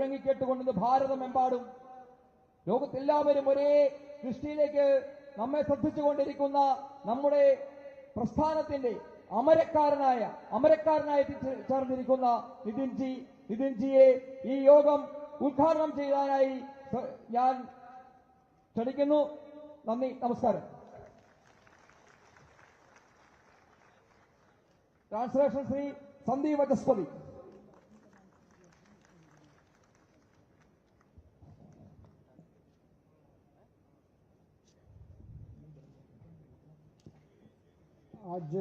മുഴങ്ങി കേട്ടുകൊണ്ടത് ഭാരതമെമ്പാടും ലോകത്തെല്ലാവരും ഒരേ ദൃഷ്ടിയിലേക്ക് നമ്മെ ശ്രദ്ധിച്ചുകൊണ്ടിരിക്കുന്ന നമ്മുടെ പ്രസ്ഥാനത്തിന്റെ അമരക്കാരനായി ചേർന്നിരിക്കുന്ന നിതിൻജിയെ ഈ യോഗം ഉദ്ഘാടനം ചെയ്യാനായി ഞാൻ ക്ഷണിക്കുന്നു. നന്ദി, നമസ്കാരം. ट्रांसलेशन श्री संदीप वचस्पति। आज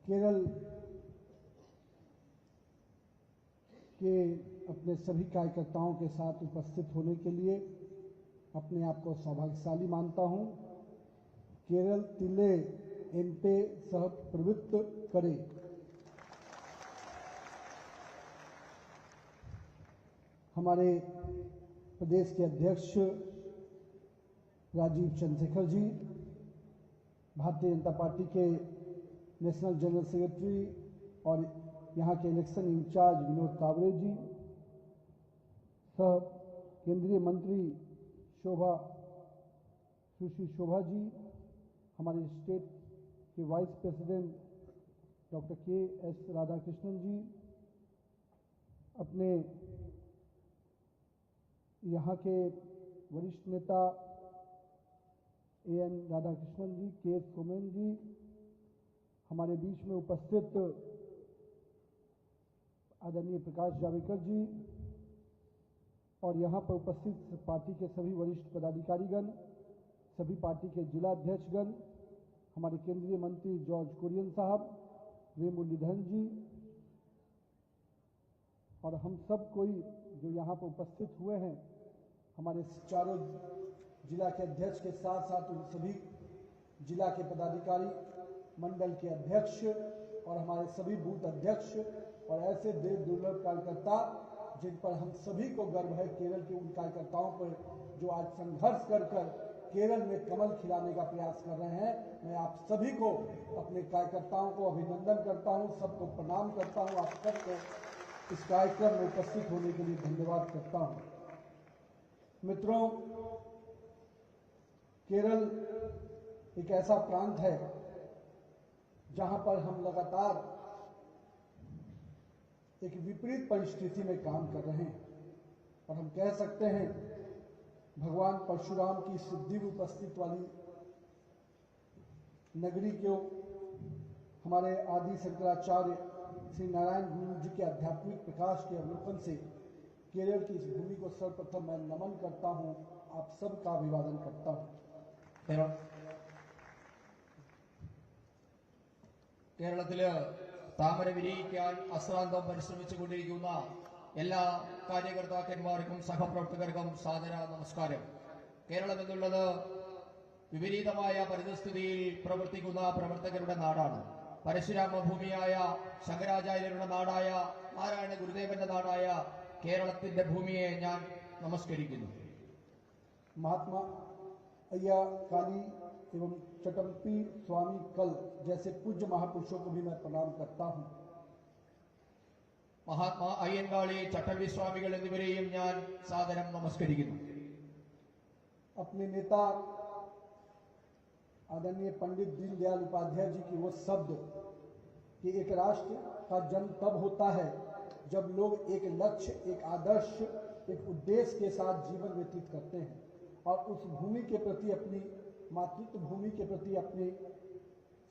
केरल के अपने सभी कार्यकर्ताओं के साथ उपस्थित होने के लिए अपने आप को सौभाग्यशाली मानता हूं। केरल तिले एंटे सह प्रवृत्त करे। हमारे प्रदेश के अध्यक्ष राजीव चंद्रशेखर जी, भारतीय जनता पार्टी के नेशनल जनरल सेक्रेटरी और यहाँ के इलेक्शन इंचार्ज विनोद कावरे जी, सह केंद्रीय मंत्री सुश्री शोभा जी, हमारे स्टेट के vice president doctor K S. Radhakrishnan ji, अपने यहाँ के वरिष्ठ नेता ए.एन. राधाकृष्णन जी, के. सोमेन जी, हमारे बीच में उपस्थित आदरणीय प्रकाश जावड़ेकर जी और यहाँ पर उपस्थित पार्टी के सभी वरिष्ठ पदाधिकारीगण, सभी पार्टी के जिला अध्यक्षगण, हमारे केंद्रीय मंत्री जॉर्ज कुरियन साहब, वे मुरलीधरन जी और हम सब कोई जो यहाँ पर उपस्थित हुए हैं, हमारे चारों जिला के अध्यक्ष के साथ साथ उन सभी जिला के पदाधिकारी, मंडल के अध्यक्ष और हमारे सभी बूथ अध्यक्ष और ऐसे देव दुर्लभ कार्यकर्ता जिन पर हम सभी को गर्व है, केरल के उन कार्यकर्ताओं पर जो आज संघर्ष कर केरल में कमल खिलाने का प्रयास कर रहे हैं। मैं आप सभी को, अपने कार्यकर्ताओं को अभिनंदन करता हूं, सबको प्रणाम करता हूं, आप सबको इस कार्यक्रम में उपस्थित होने के लिए धन्यवाद करता हूं। मित्रों, केरल एक ऐसा प्रांत है जहां पर हम लगातार एक विपरीत परिस्थिति में काम कर रहे हैं और हम कह सकते हैं भगवान परशुराम की सिद्धि में उपस्थित वाली नगरी को हमारे आदि शंकराचार्य श्री नारायण गुरु जी के आध्यात्मिक प्रकाश के अवलोकन से केरल की इस भूमि को सर्वप्रथम मैं नमन करता हूं, आप सबका अभिवादन करता हूं। കേരളത്തില് താമര വിരിയിക്കാൻ അശ്രാന്തം പരിശ്രമിച്ചുകൊണ്ടിരിക്കുന്ന എല്ലാ കാര്യകർത്താക്കന്മാർക്കും സഹപ്രവർത്തകർക്കും സാദര നമസ്കാരം. കേരളം എന്നുള്ളത് വിപരീതമായ പരിതസ്ഥിതിയിൽ പ്രവർത്തിക്കുന്ന പ്രവർത്തകരുടെ നാടാണ്. പരശുരാമ ഭൂമിയായ ശങ്കരാചാര്യരുടെ നാടായ നാരായണ ഗുരുദേവന്റെ നാടായ കേരളത്തിന്റെ ഭൂമിയെ ഞാൻ നമസ്കരിക്കുന്നു. महात्मा अय्या काली एवं चटम्पी स्वामी कल जैसे पूज्य महापुरुषों को भी मैं प्रणाम करता हूं। മഹാത്മാ അയ്യൻകാളി, ചട്ടമ്പി സ്വാമികൾ എന്നിവരെയും ഞാൻ സാദരം നമസ്കരിക്കുന്നു. अपने नेता आदरणीय पंडित दीनदयाल उपाध्याय जी की वो शब्द कि एक राष्ट्र का जन्म तब होता है जब लोग एक लक्ष्य, एक आदर्श, एक उद्देश्य के साथ जीवन व्यतीत करते हैं और उस भूमि के प्रति, अपनी मातृत्व भूमि के प्रति अपने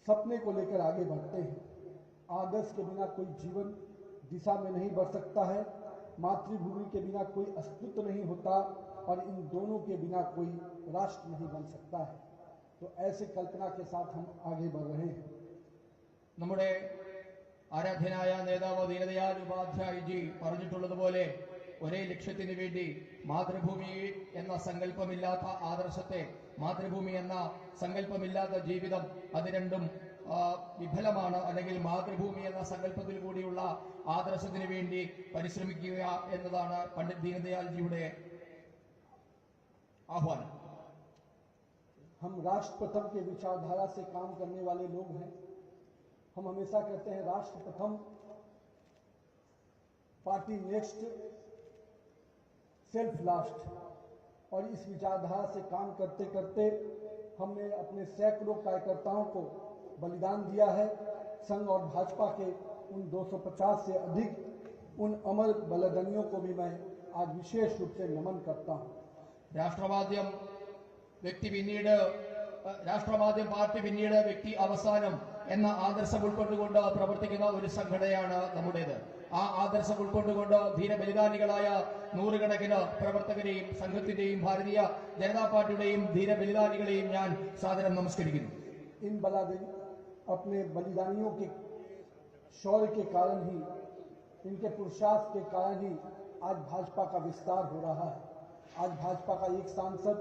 सपने को लेकर आगे बढ़ते हैं। आदर्श के बिना कोई जीवन दिशा में नहीं बढ़ सकता है, मातृभूमि के बिना कोई अस्तित्व नहीं होता और इन दोनों के बिना कोई राष्ट्र नहीं बन सकता है। तो ऐसे कल्पना के साथ हम आगे बढ़ रहे हैं। നമ്മുടെ ആരാധ്യനായ നേതാവ് ദീനദയാൽ ഉപാധ്യായ ജി പറഞ്ഞിട്ടുള്ളതുപോലെ ഒരേ ലക്ഷ്യത്തിന് വേണ്ടി മാതൃഭൂമി എന്ന സങ്കല്പമില്ലാത്ത ആദർശത്തെ, മാതൃഭൂമി എന്ന സങ്കല്പമില്ലാത്ത ജീവിതം, അത് രണ്ടും വിഫലമാണ്. അല്ലെങ്കിൽ മാതൃഭൂമി എന്ന സങ്കല്പത്തിൽ കൂടിയുള്ള ആദർശത്തിന് വേണ്ടി പരിശ്രമിക്കുക എന്നതാണ് പണ്ഡിറ്റ് ദീനദയാൽ ജിയുടെ ആഹ്വാനം. हम राष्ट्र प्रथम के विचारधारा से काम करने वाले लोग हैं। हम हमेशा कहते हैं राष्ट्र प्रथम पार्टी नेक्स्ट, सेल्फ लास्ट, और इस विचारधारा से काम करते करते हमने अपने सैकड़ों कार्यकर्ताओं को बलिदान दिया है। संघ और भाजपा के उन 250 से अधिक उन अमर बलिदानियों को भी मैं आज विशेष रूप से नमन करता हूं। രാഷ്ട്രവാദ്യം വ്യക്തി പിന്നീട് രാഷ്ട്രവാദ്യം പാർട്ടി പിന്നീട് വ്യക്തി അവസാനം എന്ന ആദർശം ഉൾക്കൊണ്ടുകൊണ്ട് പ്രവർത്തിക്കുന്ന ഒരു സംഘടനയാണ് നമ്മുടേത്. ആ ആദർശം ഉൾക്കൊണ്ടുകൊണ്ട് ധീരബലിദാനികളായ നൂറുകണക്കിന് പ്രവർത്തകരെയും സംഘത്തിന്റെയും ഭാരതീയ ജനതാ പാർട്ടിയുടെയും ധീരബലിദാനികളെയും ഞാൻ സാദരം നമസ്കരിക്കുന്നു. इन अपने बलिदानियों के शौर्य के कारण ही, इनके पुरुषार्थ के कारण ही आज भाजपा का विस्तार हो रहा है। आज भाजपा का एक सांसद,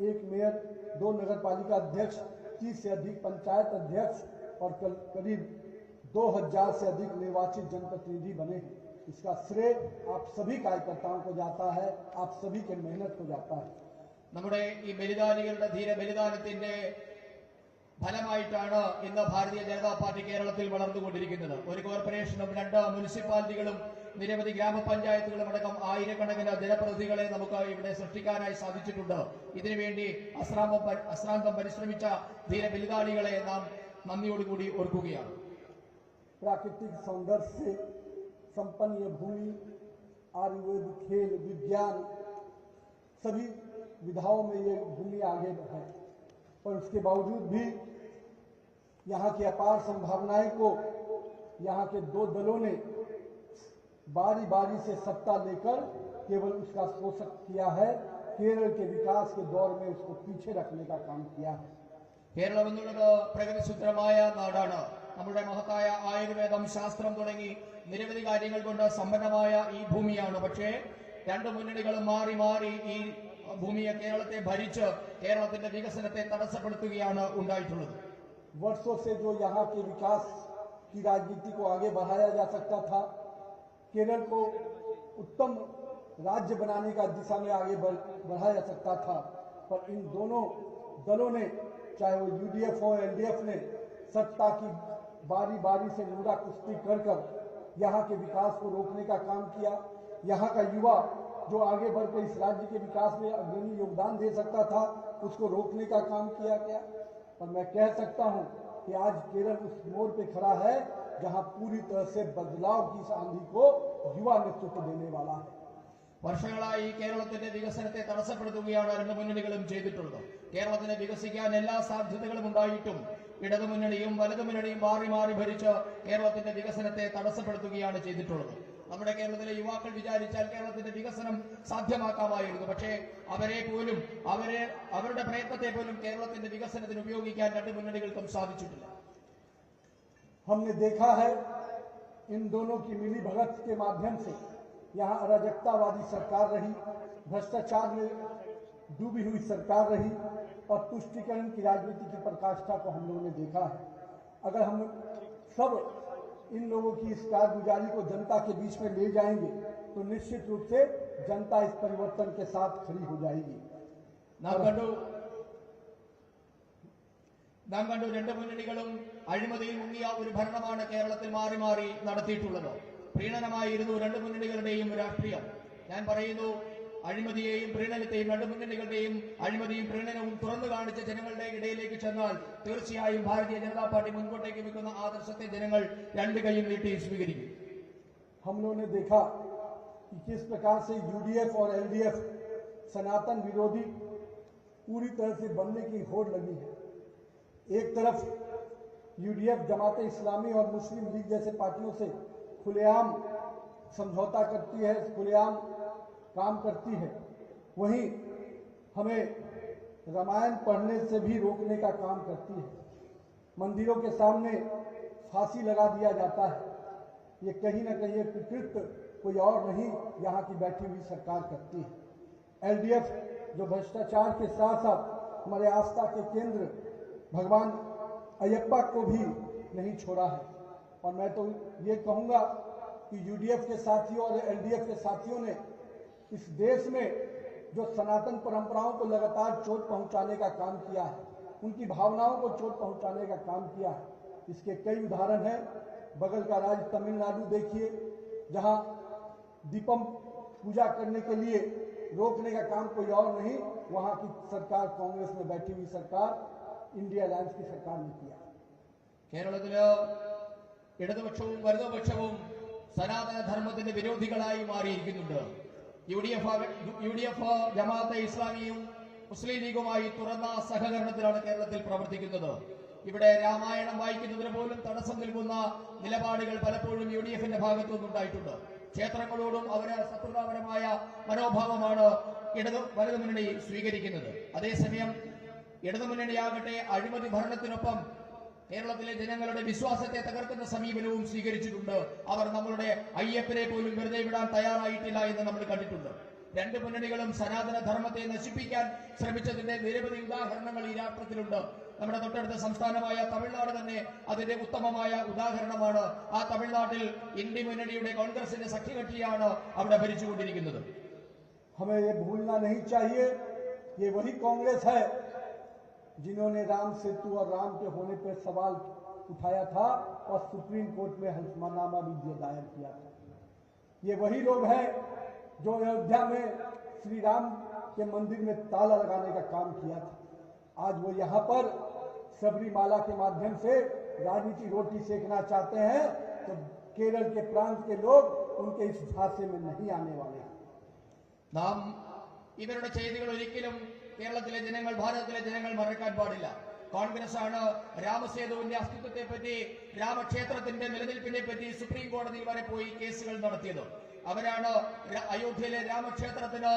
एक मेयर, 2 नगरपालिका अध्यक्ष, 30 से अधिक पंचायत अध्यक्ष और करीब 2000 से अधिक निर्वाचित जनप्रतिनिधि बने हैं। इसका श्रेय आप सभी कार्यकर्ताओं को जाता है, आप सभी के मेहनत को जाता है। നമ്മുടെ ഈ ബലിദാനികളുടെ ധീര ബലിദാനത്തിന്റെ ഫലമായിട്ടാണ് ഇന്ന് ഭാരതീയ ജനതാ പാർട്ടി കേരളത്തിൽ വളർന്നുകൊണ്ടിരിക്കുന്നത്. ഒരു കോർപ്പറേഷനും 2 മുനിസിപ്പാലിറ്റികളും നിരവധി ഗ്രാമപഞ്ചായത്തുകളും അടക്കം ആയിരക്കണക്കിന് ജനപ്രതിനിധികളെ നമുക്ക് ഇവിടെ സൃഷ്ടിക്കാനായി സാധിച്ചിട്ടുണ്ട്. ഇതിനുവേണ്ടി അശ്രാന്തം പരിശ്രമിച്ച ധീര ബലിദാനികളെ നാം നന്ദിയോടുകൂടി ഓർക്കുകയാണ്. प्राकृतिक सौंदर्य से संपन्न ये भूमि आयुर्वेद, खेल, विज्ञान सभी विधाओं में ये भूमि आगे है, पर उसके बावजूद भी यहाँ की अपार संभावनाएं को यहाँ के 2 दलों ने बारी बारी से सत्ता लेकर केवल उसका शोषण किया है। केरल के विकास के दौर में उसको पीछे रखने का काम किया है। കേരളം എന്നുള്ളത് പ്രകൃതിശുദ്ധമായ നാടാണ്. നമ്മുടെ മഹത്തായ ആയുർവേദം, ശാസ്ത്രം തുടങ്ങി നിരവധി കാര്യങ്ങൾ കൊണ്ട് സമ്പന്നമായ ഈ ഭൂമിയാണ്. പക്ഷേ 2 മുന്നണികളും മാറി മാറി ഈ ഭൂമിയെ, കേരളത്തെ ഭരിച്ച് കേരളത്തിന്റെ വികസനത്തെ തടസ്സപ്പെടുത്തുകയാണ് ഉണ്ടായിട്ടുള്ളത്. वर्षों से जो यहाँ के विकास की राजनीति को आगे बढ़ाया जा सकता था, केरल को उत्तम राज्य बनाने का दिशा में आगे बढ़ाया जा सकता था, पर इन दोनों दलों ने, चाहे वो यूडीएफ हो एलडीएफ ने, सत्ता की बारी बारी से नूरा कुश्ती कर कर यहाँ के विकास को रोकने का काम किया। यहाँ का युवा जो आगे बढ़कर इस राज्य के विकास में अग्रणी योगदान दे सकता था, उसको रोकने का काम किया गया। और मैं कह सकता हूं कि आज केरल उस मोड़ पे खड़ा है जहां पूरी तरह से बदलाव की इस आंधी को युवा नेतृत्व देने वाला है। വർഷങ്ങളായി കേരളത്തിന്റെ വികസനത്തെ തടസ്സപ്പെടുത്തുകയാണ് 2 മുന്നണികളും ചെയ്തിട്ടുള്ളത്. കേരളത്തിന് വികസിക്കാൻ എല്ലാ സാധ്യതകളും ഉണ്ടായിട്ടും ഇടതുമുന്നണിയും വലതുമുന്നണിയും മാറി മാറി ഭരിച്ച് കേരളത്തിന്റെ വികസനത്തെ തടസ്സപ്പെടുത്തുകയാണ് ചെയ്തിട്ടുള്ളത്. നമ്മുടെ കേരളത്തിലെ യുവാക്കൾ വിചാരിച്ചാൽ കേരളത്തിന്റെ വികസനം സാധ്യമാക്കാമായിരുന്നു. പക്ഷേ അവരുടെ പ്രയത്നത്തെ പോലും കേരളത്തിന്റെ വികസനത്തിന് ഉപയോഗിക്കാൻ 2 മുന്നണികൾക്കും സാധിച്ചിട്ടില്ല. हमने देखा है इन दोनों की मिली भगत के माध्यम से यहाँ अराजकतावादी सरकार रही, भ्रष्टाचार में डूबी हुई सरकार रही और तुष्टीकरण की राजनीति की पराकाष्ठा को हम लोगों ने देखा है। अगर हम सब इन लोगों की इस कारगुजारी को जनता के बीच में ले जाएंगे तो निश्चित रूप से जनता इस परिवर्तन के साथ खड़ी हो जाएगी। നാം കണ്ടു 2 മുന്നണികളും അഴിമതിയിൽ മുങ്ങിയ ഒരു ഭരണമാണ് കേരളത്തിൽ മാറി മാറി നടത്തിയിട്ടുള്ളത്. പ്രീണനമായിരുന്നു 2 മുന്നണികളുടെയും രാഷ്ട്രീയം. ഞാൻ പറയുന്നു, അഴിമതിയെയും പ്രീണനത്തെയും 2 മുന്നണികളുടെയും അഴിമതിയും പ്രീണനവും തുറന്നു കാണിച്ച ജനങ്ങളുടെ ഇടയിലേക്ക് ചെന്നാൽ തീർച്ചയായും ഭാരതീയ ജനതാ പാർട്ടി മുൻപോട്ടേക്ക് വെക്കുന്ന ആദർശത്തെ ജനങ്ങൾ 2 കൈയും നീട്ടി സ്വീകരിക്കും. हम लोगों ने देखा कि किस प्रकार से यूडीएफ और एलडीएफ सनातन विरोधी पूरी तरह से बनने की होड़ लगी है। एक तरफ यूडीएफ जमाते इस्लामी और मुस्लिम लीग जैसे पार्टियों से खुलेआम समझौता करती है, खुलेआम काम करती है, वहीं हमें रामायण पढ़ने से भी रोकने का काम करती है। मंदिरों के सामने फांसी लगा दिया जाता है। ये कहीं ना कहीं कृत्य कोई और नहीं, यहाँ की बैठी हुई सरकार करती है। एलडीएफ जो भ्रष्टाचार के साथ साथ हमारे आस्था के केंद्र भगवान अयप्पा को भी नहीं छोड़ा है। और मैं तो ये कहूँगा कि यूडीएफ के साथियों और एलडीएफ के साथियों ने इस देश में जो सनातन परंपराओं को लगातार चोट पहुंचाने का काम किया है, उनकी भावनाओं को चोट पहुंचाने का काम किया है। इसके कई उदाहरण हैं। बगल का राज्य तमिलनाडु देखिए, जहां दीपम पूजा करने के लिए रोकने का काम कोई और नहीं, वहां की सरकार, कांग्रेस में बैठी हुई सरकार, इंडिया अलायंस की सरकार ने किया। കേരളത്തില് ഇടതുപക്ഷവും വലതുപക്ഷവും സനാതന ധർമ്മത്തിന്റെ വിരോധികളായി മാറിയിരിക്കുന്നുണ്ട്. യു.ഡി.എഫ് ജമാഅത്തെ ഇസ്ലാമിയും മുസ്ലിം ലീഗുമായി തുറന്ന സഹകരണത്തിലാണ് കേരളത്തിൽ പ്രവർത്തിക്കുന്നത്. ഇവിടെ രാമായണം വായിക്കുന്നതിന് പോലും തടസ്സം നൽകുന്ന നിലപാടുകൾ പലപ്പോഴും യു.ഡി.എഫിന്റെ ഭാഗത്തുനിന്നുണ്ടായിട്ടുണ്ട്. ക്ഷേത്രങ്ങളോടും അവര് ശത്രുതാപരമായ മനോഭാവമാണ് വലതുമുന്നണി സ്വീകരിക്കുന്നത്. അതേസമയം ഇടതുമുന്നണിയാകട്ടെ അഴിമതി ഭരണത്തിനൊപ്പം കേരളത്തിലെ ജനങ്ങളുടെ വിശ്വാസത്തെ തകർക്കുന്ന സമീപനവും സ്വീകരിച്ചിട്ടുണ്ട്. അവർ നമ്മളുടെ അയ്യപ്പനെ പോലും വെറുതെ വിടാൻ തയ്യാറായിട്ടില്ല എന്ന് നമ്മൾ കണ്ടിട്ടുണ്ട്. രണ്ട് മുന്നണികളും സനാതന ധർമ്മത്തെ നശിപ്പിക്കാൻ ശ്രമിച്ചതിന്റെ നിരവധി ഉദാഹരണങ്ങൾ ഈ രാഷ്ട്രത്തിലുണ്ട്. നമ്മുടെ തൊട്ടടുത്ത സംസ്ഥാനമായ തമിഴ്നാട് തന്നെ അതിന്റെ ഉത്തമമായ ഉദാഹരണമാണ്. ആ തമിഴ്നാട്ടിൽ ഇന്ത്യ മുന്നണിയുടെ കോൺഗ്രസിന്റെ സഖ്യകക്ഷിയാണ് അവിടെ ഭരിച്ചുകൊണ്ടിരിക്കുന്നത്. हमें ये भूलना नहीं चाहिए, ये वही कांग्रेस है जिन्होंने राम सेतु और राम के होने पर सवाल उठाया था और सुप्रीम कोर्ट में हल्फनामा भी दायर किया था। ये वही लोग हैं जो अयोध्या में श्री राम के मंदिर में ताला लगाने का काम किया था। आज वो यहाँ पर सबरीमाला के माध्यम से राजनीति रोटी सेकना चाहते हैं, तो केरल के प्रांत के लोग उनके इस झांसे में नहीं आने वाले हैं। നാം ഇവരുടെ ചെയ്തികൾ ഒരിക്കലും കേരളത്തിലെ ജനങ്ങൾ, ഭാരതത്തിലെ ജനങ്ങൾ മറക്കാൻ പാടില്ല. കോൺഗ്രസ് ആണ് രാമസേതുവിന്റെ അസ്തിത്വത്തെ പറ്റി, രാമക്ഷേത്രത്തിന്റെ നിലനിൽപ്പിനെ പറ്റി സുപ്രീം കോടതിയിൽ വരെ പോയി കേസുകൾ നടത്തിയത്. അവരാണ് അയോധ്യയിലെ രാമക്ഷേത്രത്തിന്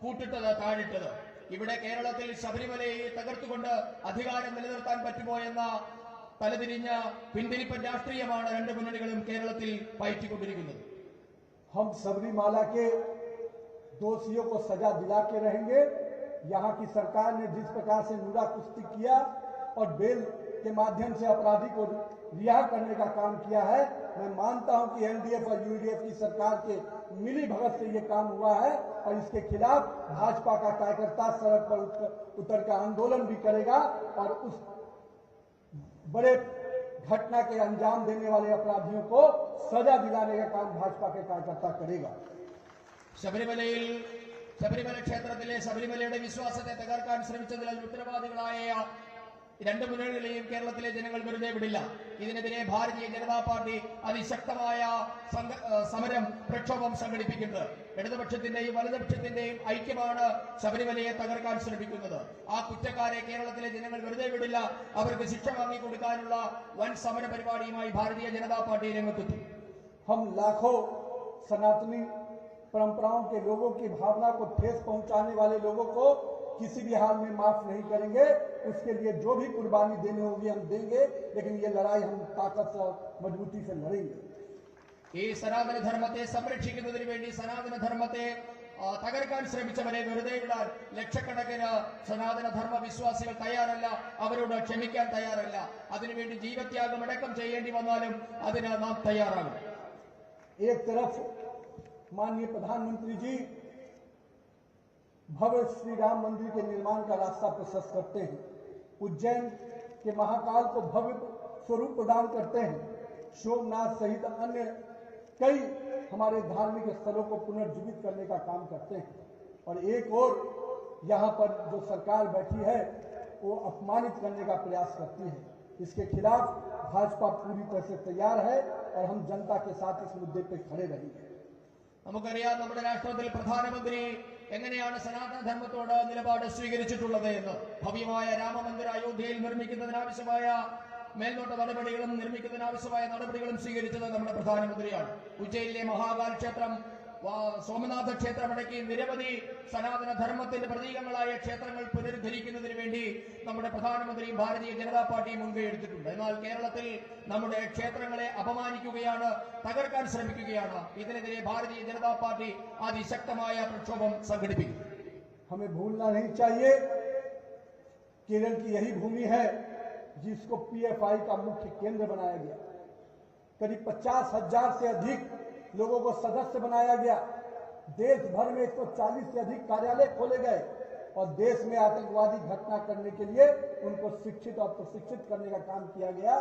കൂട്ടിട്ടത്, താഴിട്ടത്. ഇവിടെ കേരളത്തിൽ ശബരിമലയെ തകർത്തുകൊണ്ട് അധികാരം നിലനിർത്താൻ പറ്റുമോ എന്ന തലതിരിഞ്ഞ പിന്തിരിപ്പൻ രാഷ്ട്രീയമാണ് രണ്ട് മുന്നണികളും കേരളത്തിൽ പയറ്റിക്കൊണ്ടിരിക്കുന്നത്. हम सबरीमाला के दोषियों को सजा दिला के रहेंगे। यहाँ की सरकार ने जिस प्रकार से नूरा कुश्ती किया और बेल के माध्यम से अपराधी को रिहा करने का काम किया है, मैं मानता हूं कि एलडीएफ और यूडीएफ की सरकार के मिली भगत से ये काम हुआ है और इसके खिलाफ भाजपा का कार्यकर्ता सड़क पर उतर कर आंदोलन भी करेगा और उस बड़े घटना के अंजाम देने वाले अपराधियों को सजा दिलाने का काम भाजपा के कार्यकर्ता करेगा। ശബരിമല ക്ഷേത്രത്തിലെ ശബരിമലയുടെ വിശ്വാസത്തെ തകർക്കാൻ ശ്രമിച്ചതിൽ ഉത്തരവാദികളായ രണ്ട് മുന്നണികളെയും കേരളത്തിലെ ജനങ്ങൾ വെറുതെ വിടില്ല. ഇതിനെതിരെ ഭാരതീയ ജനതാ പാർട്ടി അതിശക്തമായ സമരം, പ്രക്ഷോഭം സംഘടിപ്പിക്കുന്നത്. ഇടതുപക്ഷത്തിന്റെയും വലതുപക്ഷത്തിന്റെയും ഐക്യമാണ് ശബരിമലയെ തകർക്കാൻ ശ്രമിക്കുന്നത്. ആ കുറ്റക്കാരെ കേരളത്തിലെ ജനങ്ങൾ വെറുതെ വിടില്ല. അവർക്ക് ശിക്ഷ വാങ്ങിക്കൊടുക്കാനുള്ള വൻ സമര പരിപാടിയുമായി ഭാരതീയ ജനതാ പാർട്ടി രംഗത്തെത്തും. हम लाखों सनातनी परंपराओं के लोगों की भावना को ठेस पहुंचाने वाले लोगों को किसी भी हाल में माफ नहीं करेंगे। उसके लिए जो भी कुर्बानी देनी होगी हम देंगे, लेकिन ये लड़ाई हम ताकत और मजबूती से लड़ेंगे। ഈ സനാതന ധർമ്മത്തെ സംരക്ഷിക്കുന്നതിന് വേണ്ടി, സനാതന ധർമ്മത്തെ തകർക്കാൻ ശ്രമിച്ചവരെ വെറുതെ വിടാൻ ലക്ഷക്കണക്കിന് സനാതന ധർമ്മ വിശ്വാസികൾ തയ്യാറല്ല. അവരോട് ക്ഷമിക്കാൻ തയ്യാറല്ല. അതിനുവേണ്ടി ജീവത്യാഗം അടക്കം ചെയ്യേണ്ടി വന്നാലും അതിന് നാം തയ്യാറാകും. एक तरफ माननीय प्रधानमंत्री जी भव्य श्री राम मंदिर के निर्माण का रास्ता प्रशस्त करते हैं, उज्जैन के महाकाल को भव्य स्वरूप प्रदान करते हैं, सोमनाथ सहित अन्य कई हमारे धार्मिक स्थलों को पुनर्जीवित करने का काम करते हैं, और एक और यहाँ पर जो सरकार बैठी है वो अपमानित करने का प्रयास करती है। इसके खिलाफ भाजपा पूरी तरह से तैयार है और हम जनता के साथ इस मुद्दे पर खड़े रहेंगे। നമുക്കറിയാം, നമ്മുടെ രാഷ്ട്രത്തിൽ പ്രധാനമന്ത്രി എങ്ങനെയാണ് സനാതന ധർമ്മത്തോട് നിലപാട് സ്വീകരിച്ചിട്ടുള്ളത് എന്ന്. ഭവ്യമായ രാമമന്ദിർ അയോധ്യയിൽ നിർമ്മിക്കുന്നതിനാവശ്യമായ മേൽനോട്ട നടപടികളും നിർമ്മിക്കുന്നതിനാവശ്യമായ നടപടികളും സ്വീകരിച്ചത് നമ്മുടെ പ്രധാനമന്ത്രിയാണ്. ഉജ്ജയിലെ മഹാകാൽ ക്ഷേത്രം, സോമനാഥ ക്ഷേത്രമടക്കി നിരവധി സനാതന ധർമ്മത്തിന്റെ പ്രതീകങ്ങളായ ക്ഷേത്രങ്ങൾ പുനരുദ്ധരിക്കുന്നതിന് വേണ്ടി നമ്മുടെ പ്രധാനമന്ത്രിയും ഭാരതീയ ജനതാ പാർട്ടിയും മുൻകൈ എടുത്തിട്ടുണ്ട്. എന്നാൽ കേരളത്തിൽ നമ്മുടെ ക്ഷേത്രങ്ങളെ അപമാനിക്കുകയാണ്, തകർക്കാൻ ശ്രമിക്കുകയാണ്. ഇതിനെതിരെ ഭാരതീയ ജനതാ പാർട്ടി അതിശക്തമായ പ്രക്ഷോഭം സംഘടിപ്പിക്കും. हमें भूलना नहीं चाहिए, केरल की यही भूमि है जिसको पीएफआई का मुख्य केंद्र बनाया गया। करीब 50,000 से अधिक लोगों को सदस्य बनाया गया। देश भर में 140 से अधिक कार्यालय खोले गए और देश में आतंकवादी घटना करने के लिए उनको शिक्षित और प्रशिक्षित करने का काम किया गया।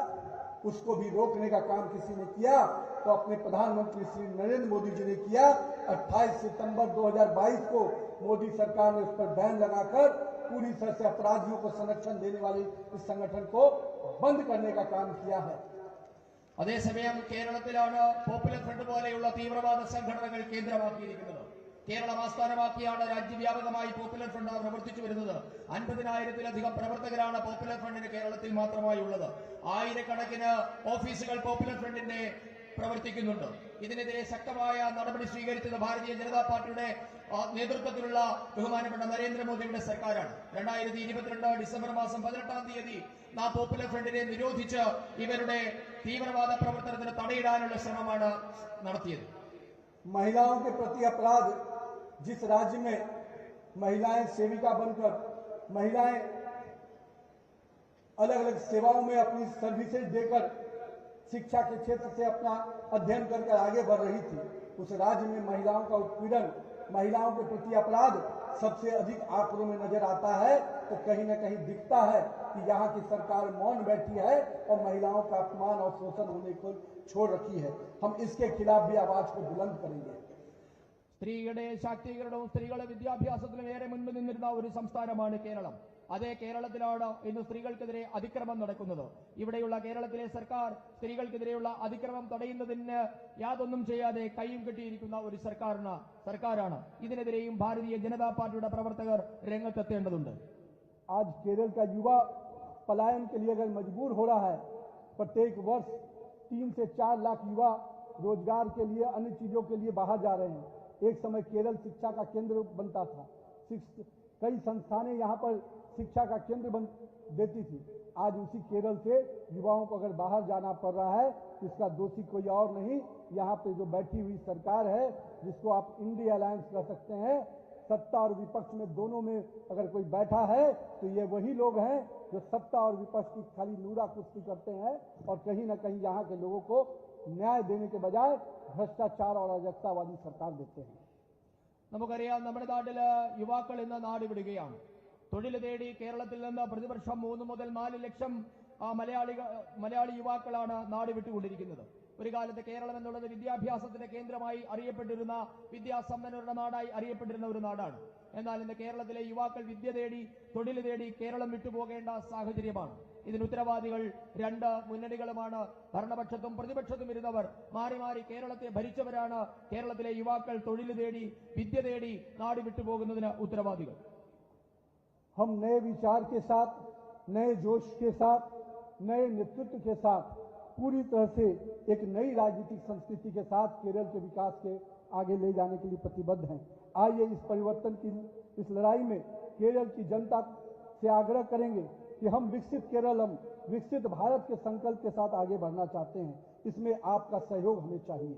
उसको भी रोकने का काम किसी ने किया तो अपने प्रधानमंत्री श्री नरेंद्र मोदी जी ने किया। 28 सितंबर 2022 को मोदी सरकार ने उस पर बैन लगाकर पूरी तरह से अपराधियों को संरक्षण देने वाले इस संगठन को बंद करने का काम किया है। അതേസമയം കേരളത്തിലാണ് പോപ്പുലർ ഫ്രണ്ട് പോലെയുള്ള തീവ്രവാദ സംഘടനകൾ കേന്ദ്രമാക്കിയിരിക്കുന്നത്. കേരളം ആസ്ഥാനമാക്കിയാണ് രാജ്യവ്യാപകമായി പോപ്പുലർ ഫ്രണ്ട് പ്രവർത്തിച്ചു വരുന്നത്. 50,000-ലധികം പ്രവർത്തകരാണ് പോപ്പുലർ ഫ്രണ്ടിന് കേരളത്തിൽ മാത്രമായി ഉള്ളത്. ആയിരക്കണക്കിന് ഓഫീസുകൾ പോപ്പുലർ ഫ്രണ്ടിന്റെ പ്രവർത്തിക്കുന്നുണ്ട്. ഇതിനെതിരെ ശക്തമായ നടപടി സ്വീകരിച്ചത് ഭാരതീയ ജനതാ പാർട്ടിയുടെ നേതൃത്വത്തിലുള്ള ബഹുമാനപ്പെട്ട നരേന്ദ്രമോദിയുടെ സർക്കാരാണ്. 2022 ഡിസംബർ മാസം 18-ാം തീയതി നാം പോപ്പുലർ ഫ്രണ്ടിനെ നിരോധിച്ച് ഇവരുടെ തീവ്രവാദ പ്രവർത്തനത്തിന് തടയിടാനുള്ള ശ്രമമാണ് നടത്തിയത്. महिलाओं के प्रति अपराध, जिस राज्य में महिलाएं सेविका बनकर महिलाएं अलग अलग सेवाओं में अपनी सर्विसेज देकर शिक्षा के क्षेत्र से अपना अध्ययन कर आगे बढ़ रही थी, उस राज्य में महिलाओं का उत्पीड़न, महिलाओं के प्रति अपराध सबसे अधिक आंकड़ों में नजर आता है। तो कहीं न कहीं दिखता है कि यहाँ की सरकार मौन बैठी है और महिलाओं का अपमान और शोषण होने को छोड़ रखी है। हम इसके खिलाफ भी आवाज को बुलंद करेंगे। സ്ത്രീയുടെ ശാക്തീകരണവും സ്ത്രീകളുടെ വിദ്യാഭ്യാസത്തിലും ഏറെ മുൻപ് നിന്നിരുന്ന ഒരു സംസ്ഥാനമാണ് കേരളം. അതേ കേരളത്തിലാണ് ഇന്ന് സ്ത്രീകൾക്കെതിരെ അതിക്രമം നടക്കുന്നത്. ഇവിടെയുള്ള കേരളത്തിലെ സർക്കാർ സ്ത്രീകൾക്കെതിരെയുള്ള അതിക്രമം തടയുന്നതിന് യാതൊന്നും ചെയ്യാതെ കൈയും കെട്ടിയിരിക്കുന്ന ഒരു സർക്കാരാണ്. ഇതിനെതിരെയും ഭാരതീയ ജനതാ പാർട്ടിയുടെ പ്രവർത്തകർ രംഗത്തെത്തേണ്ടതുണ്ട്. आज केरल का युवा पलायन के लिए अगर मजबूर हो रहा है, प्रत्येक वर्ष 3 से 4 लाख युवा रोजगार के लिए अन्य चीजों के लिए बाहर जा रहे हैं। एक समय केरल शिक्षा का केंद्र बनता था, कई संस्थानें यहाँ पर शिक्षा का केंद्र देती थी। आज उसी केरल से युवाओं को अगर बाहर जाना पड़ रहा है, इसका दोषी कोई और नहीं, यहाँ पे जो बैठी हुई सरकार है, जिसको आप इंडिया अलायंस कह सकते हैं, सत्ता और विपक्ष में दोनों में अगर कोई बैठा है तो ये वही लोग हैं जो सत्ता और विपक्ष की खाली नूरा कुश्ती करते हैं और कहीं न कहीं यहाँ के लोगों को न्याय देने के बजाय भ्रष्टाचार और अराजकतावादी सरकार देते हैं। നമുക്കറിയാം, നമ്മുടെ നാട്ടില് യുവാക്കൾ ഇന്ന് നാട് വിടുകയാണ്. തൊഴിൽ തേടി കേരളത്തിൽ നിന്ന് പ്രതിവർഷം 3 മുതൽ 4 ലക്ഷം മലയാളി യുവാക്കളാണ് നാട് വിട്ടുകൊണ്ടിരിക്കുന്നത്. ഒരു കാലത്ത് കേരളം എന്നുള്ളത് വിദ്യാഭ്യാസത്തിന്റെ കേന്ദ്രമായി അറിയപ്പെട്ടിരുന്ന, വിദ്യാസമ്പന്നരുടെ നാടായി അറിയപ്പെട്ടിരുന്ന ഒരു നാടാണ്. എന്നാൽ ഇന്ന് കേരളത്തിലെ യുവാക്കൾ വിദ്യ തേടി, തൊഴിൽ തേടി കേരളം വിട്ടുപോകേണ്ട സാഹചര്യമാണ്. ഇതിന് ഉത്തരവാദികൾ 2 മുന്നണികളുമാണ്. ഭരണപക്ഷത്തും പ്രതിപക്ഷത്തും ഇരുന്നവർ മാറി മാറി കേരളത്തെ ഭരിച്ചവരാണ് കേരളത്തിലെ യുവാക്കൾ തൊഴിൽ തേടി, വിദ്യ തേടി നാട് വിട്ടുപോകുന്നതിന് ഉത്തരവാദികൾ. हम नए विचार के साथ, नए जोश के साथ, नए नेतृत्व के साथ पूरी तरह से एक नई राजनीतिक संस्कृति के साथ केरल के विकास के आगे ले जाने के लिए प्रतिबद्ध हैं। आइए इस परिवर्तन की इस लड़ाई में केरल की जनता से आग्रह करेंगे कि हम विकसित केरल, हम विकसित भारत के संकल्प के साथ आगे बढ़ना चाहते हैं। इसमें आपका सहयोग हमें चाहिए।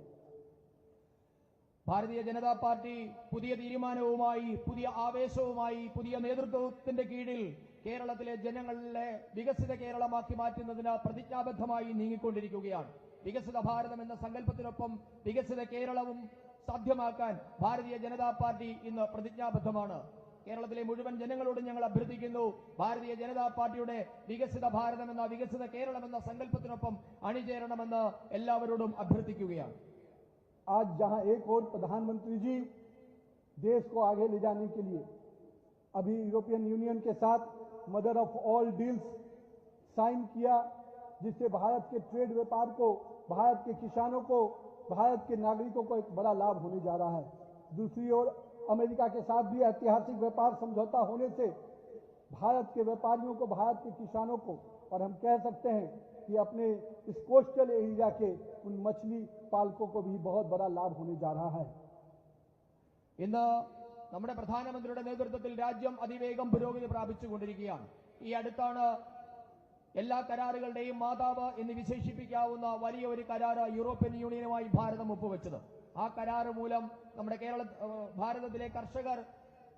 ഭാരതീയ ജനതാ പാർട്ടി പുതിയ തീരുമാനവുമായി, പുതിയ ആവേശവുമായി, പുതിയ നേതൃത്വത്തിന്റെ കീഴിൽ കേരളത്തിലെ ജനങ്ങളെ വികസിത കേരളമാക്കി മാറ്റുന്നതിന് പ്രതിജ്ഞാബദ്ധമായി നീങ്ങിക്കൊണ്ടിരിക്കുകയാണ്. വികസിത ഭാരതം എന്ന സങ്കല്പത്തിനൊപ്പം വികസിത കേരളവും സാധ്യമാക്കാൻ ഭാരതീയ ജനതാ പാർട്ടി ഇന്ന് പ്രതിജ്ഞാബദ്ധമാണ്. കേരളത്തിലെ മുഴുവൻ ജനങ്ങളോടും ഞങ്ങൾ അഭ്യർത്ഥിക്കുന്നു, ഭാരതീയ ജനതാ പാർട്ടിയുടെ വികസിത ഭാരതം എന്ന, വികസിത കേരളം എന്ന സങ്കല്പത്തിനൊപ്പം അണിചേരണമെന്ന് എല്ലാവരോടും അഭ്യർത്ഥിക്കുകയാണ്. आज जहां एक और प्रधानमंत्री जी देश को आगे ले जाने के लिए अभी यूरोपियन यूनियन के साथ mother of all deals sign किया, जिससे भारत के ट्रेड व्यापार को, भारत के किसानों को, भारत के नागरिकों को एक बड़ा लाभ होने जा रहा है। दूसरी ओर अमेरिका के साथ भी ऐतिहासिक व्यापार समझौता होने से भारत के व्यापारियों को, भारत के किसानों को, और हम कह सकते हैं कि अपने इस कोस्टल एरिया के उन मछली पालकों को भी बहुत बड़ा लाभ होने जा रहा है। ഇന്ന് നമ്മുടെ പ്രധാനമന്ത്രിയുടെ നേതൃത്വത്തിൽ രാജ്യം അതിവേഗം പുരോഗതി പ്രാപിച്ചുകൊണ്ടിരിക്കുകയാണ്. ഈ അടുത്താണ് എല്ലാ കരാറുകളുടെയും മാതാവ് എന്ന് വിശേഷിപ്പിക്കാവുന്ന വലിയ ഒരു കരാറ് യൂറോപ്യൻ യൂണിയനുമായി ഭാരതം ഒപ്പുവെച്ചത്. ആ കരാറ് മൂലം നമ്മുടെ ഭാരതത്തിലെ കർഷകർ,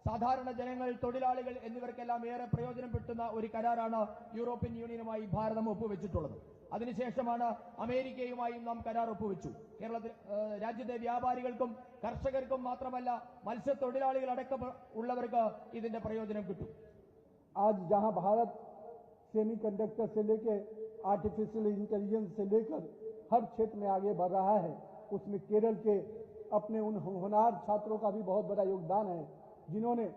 സാധാരണ ജനങ്ങൾ, തൊഴിലാളികൾ എന്നിവർക്കെല്ലാം ഏറെ പ്രയോജനപ്പെടുത്തുന്ന ഒരു കരാറാണ് യൂറോപ്യൻ യൂണിയനുമായി ഭാരതം ഒപ്പുവെച്ചിട്ടുള്ളത്. അതിനുശേഷമാണ് അമേരിക്കയുമായും നാം കരാർ ഒപ്പുവെച്ചു. രാജ്യത്തെ വ്യാപാരികൾക്കും കർഷകർക്കും മാത്രമല്ല, മത്സ്യത്തൊഴിലാളികൾ അടക്കം ഉള്ളവർക്ക് ഇതിന്റെ പ്രയോജനം കിട്ടും. आज जहां भारत सेमीकंडक्टर से लेके आर्टिफिशियल इंटेलिजेंस से लेकर हर क्षेत्र में आगे बढ़ रहा है, उसमें केरल के अपने उन होनहार छात्रों का भी बहुत बड़ा योगदान है, जिन्होंने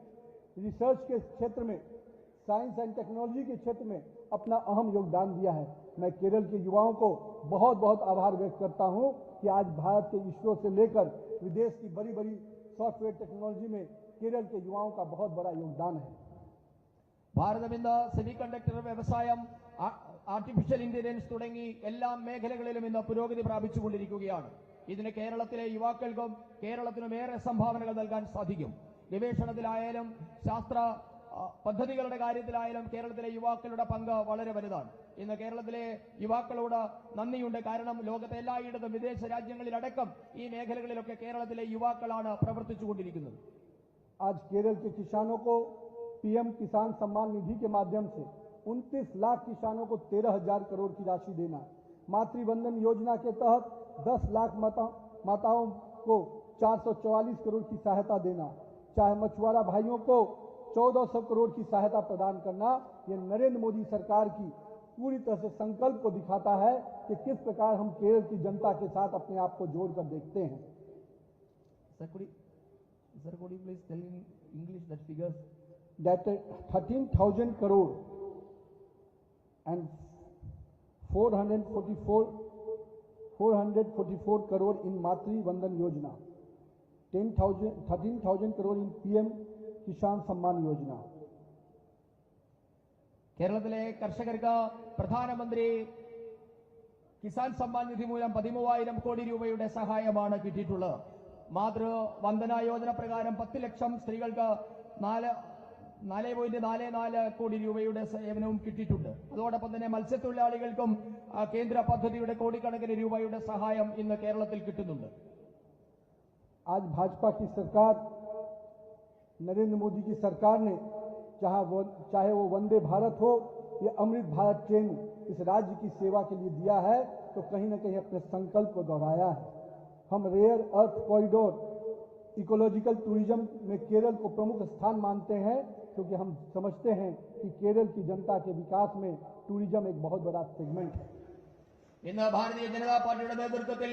रिसर्च के क्षेत्र में, साइंस एंड टेक्नोलॉजी के क्षेत्र में अपना अहम योगदान दिया है। मैं केरल के युवाओं को बहुत बहुत आभार व्यक्त करता हूं कि आज भारत के इसरो से लेकर विदेश की बड़ी बड़ी सॉफ्टवेयर टेक्नोलॉजी में केरल के युवाओं का बहुत बड़ा योगदान है। ഭാരതം ഇന്ന് സെമി കണ്ടക്ടർ വ്യവസായം, ആർട്ടിഫിഷ്യൽ ഇന്റലിജൻസ് തുടങ്ങി എല്ലാ മേഖലകളിലും ഇന്ന് പുരോഗതി പ്രാപിച്ചുകൊണ്ടിരിക്കുകയാണ്. ഇതിന് കേരളത്തിലെ യുവാക്കൾക്കും കേരളത്തിനും ഏറെ സംഭാവനകൾ നൽകാൻ സാധിക്കും. ഗവേഷണത്തിലായാലും ശാസ്ത്ര പദ്ധതികളുടെ കാര്യത്തിലായാലും കേരളത്തിലെ യുവാക്കളുടെ പങ്ക് വളരെ വലുതാണ്. ഇന്ന് കേരളത്തിലെ യുവാക്കളോട് നന്ദിയുണ്ട്. കാരണം ലോകത്തെ എല്ലായിടത്തും വിദേശ രാജ്യങ്ങളിലടക്കം ഈ മേഖലകളിലൊക്കെ കേരളത്തിലെ യുവാക്കളാണ് പ്രവർത്തിച്ചുകൊണ്ടിരിക്കുന്നത്. आज केरल के किसानों को पीएम किसान सम्मान निधि के माध्यम से 29 लाख किसानों को 13,000 करोड़ की राशि देना, मातृवंदन योजना के तहत 10 लाख माताओं को 444 करोड़ की सहायता देना, चाहे मछुआरा भाइयों को 1400 करोड़ की सहायता प्रदान करना, ये नरेंद्र मोदी सरकार की पूरी तरह से संकल्प को दिखाता है कि किस प्रकार हम केरल की जनता के साथ अपने आप को जोड़कर देखते हैं। Sir, could you please tell in English that figures? That 13,000 crore and 444 crore in Matri Vandan Yojana, 13,000 crore in PM Kisan Samman Yojana. കേരളത്തിലെ കർഷകർക്ക് പ്രധാനമന്ത്രി കിസാൻ സമ്മാൻ നിധി മൂലം 13,000 കോടി രൂപയുടെ സഹായമാണ് കിട്ടിയിട്ടുള്ളത്. മാതൃവന്ദന യോജന പ്രകാരം 10 ലക്ഷം സ്ത്രീകൾക്ക് 4.44 കോടി രൂപയുടെ സേവനവും കിട്ടിയിട്ടുണ്ട്. അതോടൊപ്പം തന്നെ മത്സ്യത്തൊഴിലാളികൾക്കും കേന്ദ്ര പദ്ധതിയുടെ കോടിക്കണക്കിന് രൂപയുടെ സഹായം ഇന്ന് കേരളത്തിൽ കിട്ടുന്നുണ്ട്. आज भाजपा की सरकार, नरेंद्र मोदी की सरकार ने चाहे वो वंदे भारत हो या अमृत भारत ट्रेन इस राज्य की सेवा के लिए दिया है, तो कहीं न कहीं अपने संकल्प को दोहराया है। हम rare earth corridor ecological tourism में केरल को प्रमुख स्थान मानते हैं, क्योंकि हम समझते हैं कि केरल की जनता के विकास में टूरिज्म एक बहुत बड़ा सेगमेंट है। ഇന്ന് ഭാരതീയ ജനതാ പാർട്ടിയുടെ നേതൃത്വത്തിൽ,